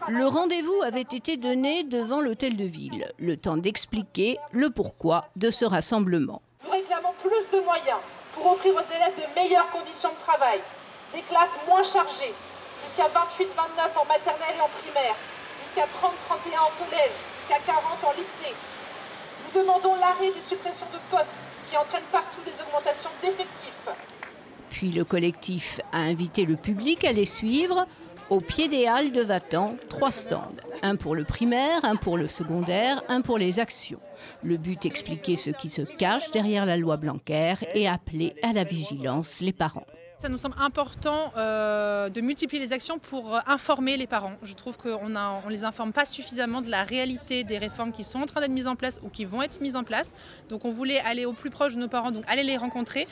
Le rendez-vous avait été donné devant l'hôtel de ville, le temps d'expliquer le pourquoi de ce rassemblement. Nous réclamons plus de moyens pour offrir aux élèves de meilleures conditions de travail, des classes moins chargées, jusqu'à 28-29 en maternelle et en primaire, jusqu'à 30-31 en collège, jusqu'à 40 en lycée. Nous demandons l'arrêt des suppressions de postes qui entraînent partout des augmentations d'effectifs. Puis le collectif a invité le public à les suivre. Au pied des halles de Vatan, 3 stands. Un pour le primaire, un pour le secondaire, un pour les actions. Le but, expliquer ce qui se cache derrière la loi Blanquer et appeler à la vigilance les parents. Ça nous semble important de multiplier les actions pour informer les parents. Je trouve qu'on ne les informe pas suffisamment de la réalité des réformes qui sont en train d'être mises en place ou qui vont être mises en place. Donc on voulait aller au plus proche de nos parents, donc aller les rencontrer.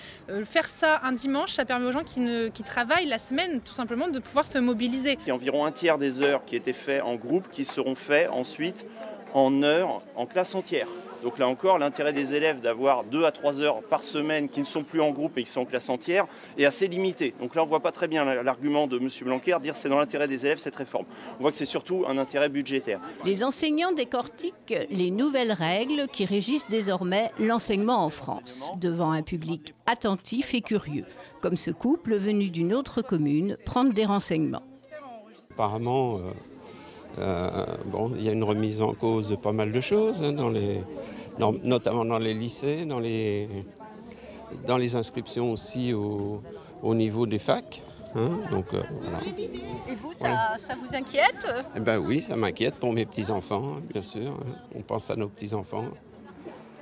Faire ça un dimanche, ça permet aux gens qui travaillent la semaine tout simplement de pouvoir se mobiliser. Il y a environ un tiers des heures qui étaient faites en groupe qui seront faites ensuite en heures en classe entière. Donc là encore, l'intérêt des élèves d'avoir 2 à 3 heures par semaine qui ne sont plus en groupe et qui sont en classe entière est assez limité. Donc là, on ne voit pas très bien l'argument de M. Blanquer, dire c'est dans l'intérêt des élèves cette réforme. On voit que c'est surtout un intérêt budgétaire. Les enseignants décortiquent les nouvelles règles qui régissent désormais l'enseignement en France, devant un public attentif et curieux, comme ce couple venu d'une autre commune prendre des renseignements. Apparemment, il y a une remise en cause de pas mal de choses, hein, notamment dans les lycées, dans les inscriptions aussi au niveau des facs. Hein, donc, voilà. Et vous, ça vous inquiète? Eh ben oui, ça m'inquiète pour mes petits-enfants, bien sûr. Hein. On pense à nos petits-enfants.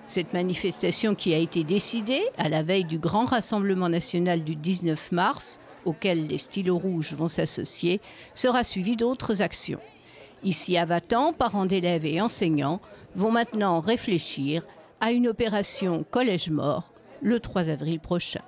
Cette manifestation qui a été décidée à la veille du grand rassemblement national du 19 mars, auquel les stylos rouges vont s'associer, sera suivie d'autres actions. Ici à Vatan, parents d'élèves et enseignants vont maintenant réfléchir à une opération collège mort le 3 avril prochain.